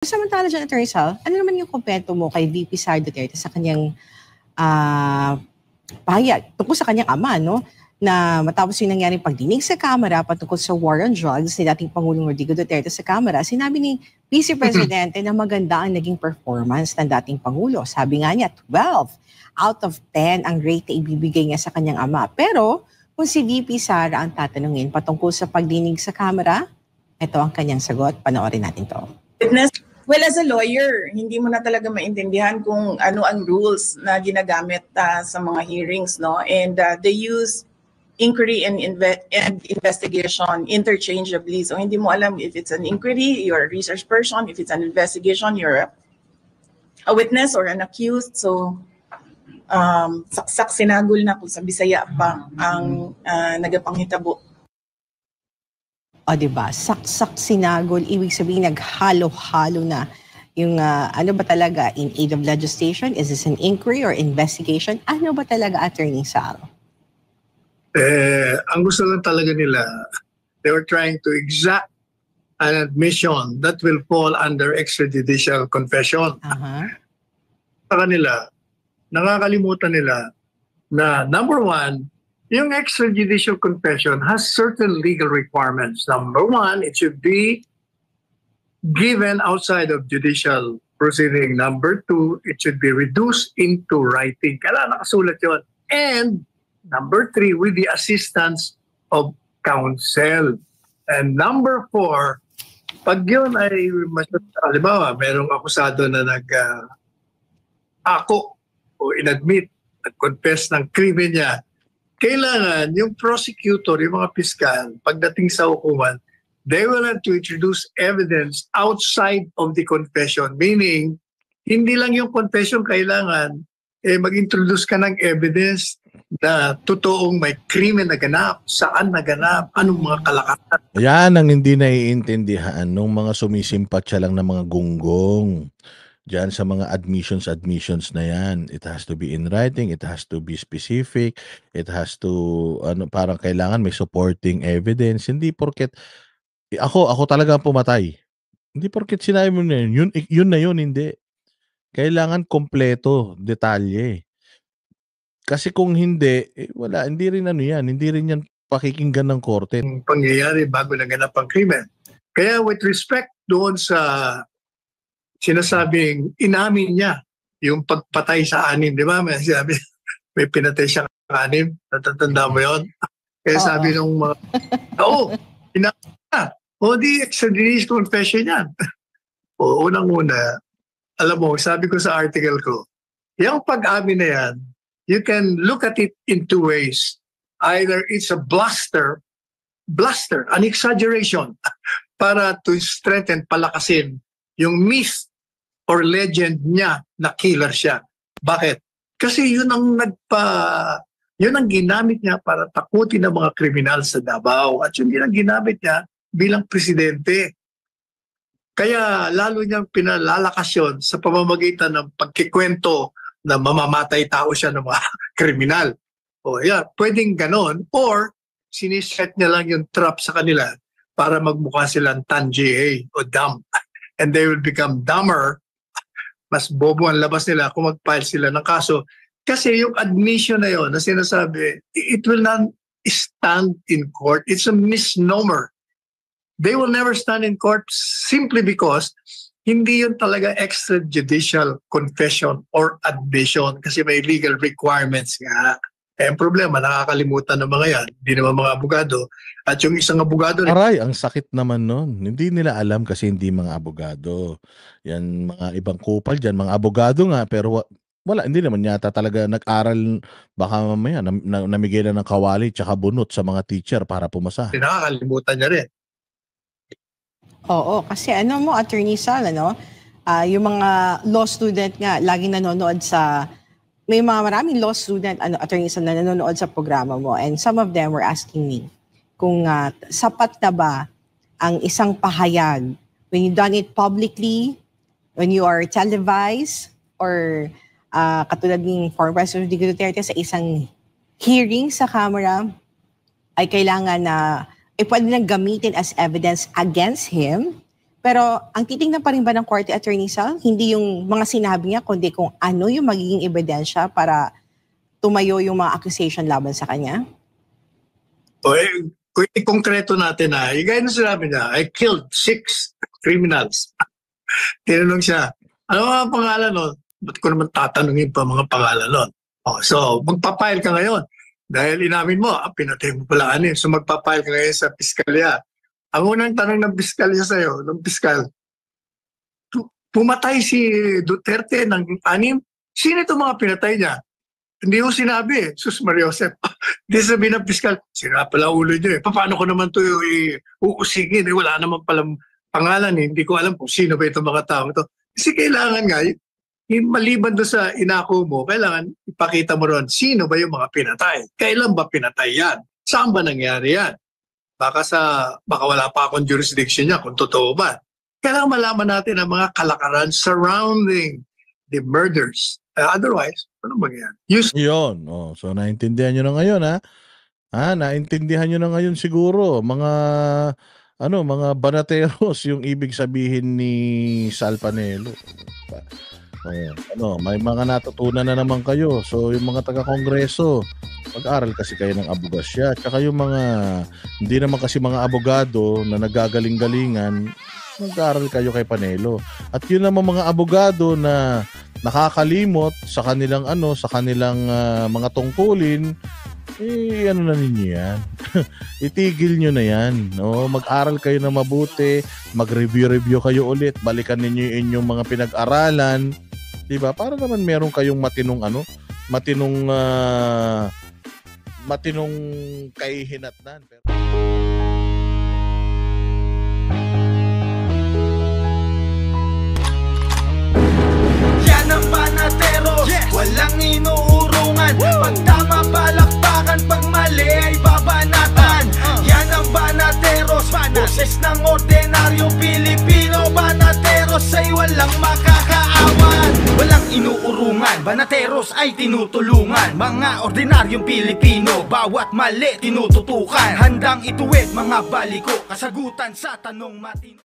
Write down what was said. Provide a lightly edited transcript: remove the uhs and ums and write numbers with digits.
Samantala dyan, Atty. Sal, ano naman yung komento mo kay VP Sara Duterte sa kanyang pahayag tungkol sa kanyang ama, no? Na matapos yung nangyaring pagdinig sa Kamara patungkol sa war on drugs ni dating Pangulong Rodrigo Duterte sa Kamara, sinabi ni Vice Presidente na maganda ang naging performance ng dating Pangulo. Sabi nga niya, 12 out of 10 ang rate na ibibigay niya sa kanyang ama. Pero kung si VP Sara ang tatanungin patungkol sa pagdinig sa Kamara, ito ang kanyang sagot. Panoorin natin to. Well, as a lawyer, hindi mo na talaga maintindihan kung ano ang rules na ginagamit sa mga hearings, no? And they use inquiry and investigation interchangeably. So hindi mo alam if it's an inquiry, you're a research person. If it's an investigation, you're a witness or an accused. So saksak sinagol na kung sa Bisaya pa ang nagapanghitabo. O diba, saksak sinagol, ibig sabihin naghalo-halo na yung ano ba talaga in aid of legislation? Is this an inquiry or investigation? Ano ba talaga, Attorney Sal? Ang gusto lang talaga nila, they were trying to exact an admission that will fall under extrajudicial confession. Sa kanila, nakakalimutan nila na number one, yung extrajudicial confession has certain legal requirements. Number one, it should be given outside of judicial proceeding. Number two, it should be reduced into writing. Kailangan nakasulat yun. And number three, with the assistance of counsel. And number four, pag yun ay, halimbawa, merong akusado na ako o inadmit at confess ng krimen niya, kailangan yung prosecutor, yung mga piskal, pagdating sa hukuman, they will have to introduce evidence outside of the confession. Meaning, hindi lang yung confession kailangan, mag-introduce ka ng evidence na totoong may krimen na ganap, saan naganap, anong mga kalakaran. Yan ang hindi naiintindihan nung mga sumisimpat siya lang ng mga gunggong. Diyan sa mga admissions na yan, it has to be in writing, it has to be specific, it has to, parang kailangan may supporting evidence. Hindi porket, ako talaga pumatay. Hindi porket sinabi mo na yun na yun, hindi. Kailangan kompleto, detalye. Kasi kung hindi, wala, hindi rin hindi rin yan pakikinggan ng korte. Pangyayari bago naganap ang krimen. Kaya with respect doon sa sinasabing inamin niya yung pagpatay sa anim, di ba? May sinabi, may pinatay siyang anim. Natatanda mo yun? Kaya sabi nung mga, inamin niya. O di extrajudicial confession yan. O unang-una, alam mo, sabi ko sa article ko, yung pag-amin na yan, you can look at it in two ways. Either it's a bluster, an exaggeration, para to strengthen, palakasin yung myth or legend niya na killer siya. Bakit? Kasi yun ang ginamit niya para takutin ang mga kriminal sa Davao. At yun din ang ginamit niya bilang presidente. Kaya lalo niyang pinalalakas yun sa pamamagitan ng pagkikwento na mamamatay tao siya ng mga kriminal. O yeah, pwedeng ganon. Or siniset niya lang yung trap sa kanila para magmukha silang tangier o dumb. And they will become dumber. Mas bobo ang labas nila kung mag-file sila ng kaso. Kasi yung admission na yun na sinasabi, it will not stand in court. It's a misnomer. They will never stand in court simply because hindi yun talaga extrajudicial confession or admission kasi may legal requirements nga. Ang problema, nakakalimutan ng mga yan. Hindi naman mga abogado. At yung isang abogado... Aray, ang sakit naman nun. Hindi nila alam kasi hindi mga abogado. Yan, mga ibang kupal dyan. Mga abogado nga, pero wala, hindi naman yata talaga nag-aral. Baka mamaya, namigay na ng kawali tsaka bunot sa mga teacher para pumasa. Nakakalimutan niya rin. Oo, kasi Attorney Sal, yung mga law student nga, laging nanonood sa... May maraming law student, Attorney Sal, na nanonood sa programa mo. And some of them were asking me kung sapat na ba ang isang pahayag when you done it publicly, when you are televised, or katulad ng former President Rodrigo Duterte sa isang hearing sa Kamara, ay kailangan na pwede nang gamitin as evidence against him Pero ang titingnan pa rin ba ng korte, Attorney Sal, hindi yung mga sinabi niya, kundi kung ano yung magiging ebidensya para tumayo yung mga accusation laban sa kanya? O kung i-konkreto natin na, yung gaya na sinabi niya, I killed 6 criminals. Tinanong siya, ano mga pangalan nun? Ba't ko naman tatanungin pa mga pangalan nun? So, magpapile ka ngayon. Dahil inamin mo, pinatay mo pala anin. So, magpapile ka ngayon sa piskalya. Ang unang tanong ng piskalya sa'yo, ng piskal, pumatay si Duterte ng 6? Sino itong mga pinatay niya? Hindi ko sinabi, Sus Maria Josep. Hindi sabi ng piskal, sira pala ulo niyo eh. Paano ko naman ito uusigin? Wala naman palang pangalan eh. Hindi ko alam kung sino ba itong mga tao ito. Kasi kailangan nga, maliban doon sa inako mo, kailangan ipakita mo ron, sino ba yung mga pinatay? Kailan ba pinatay yan? Saan ba nangyari yan? Baka wala pa akong jurisdiction niya kung totoo ba. Kailangan malaman natin ang mga kalakaran surrounding the murders. Otherwise, ano mangyayari? Yun. So, naintindihan nyo na ngayon, ha? Naintindihan nyo na ngayon siguro. Mga banateros yung ibig sabihin ni Sal Panelo. May mga natutunan na naman kayo. So, yung mga taga-kongreso, mag-aral kasi kayo ng abogasya. Tsaka yung mga, hindi naman kasi mga abogado na nagagaling-galingan, mag-aral kayo kay Panelo. At yun naman mga abogado na nakakalimot sa kanilang mga tungkulin, ano na ninyo yan? Itigil nyo na yan. No? Mag-aral kayo na mabuti, mag-review kayo ulit, balikan ninyo yung inyong mga pinag-aralan, diba? Para naman meron kayong matinong kahihinatnan. Yan ang banateros, walang inuurungan. Pag tama palakpakan, pag mali ay babanatan. Yan ang banateros, boses ng ordinaryong Pilipino. Banateros ay walang makakaawan. Walang inuurungan, banateros ay tinutulungan. Mga ordinaryong Pilipino, bawat mali tinututukan. Handang ituwid mga baliko, kasagutan sa tanong matino.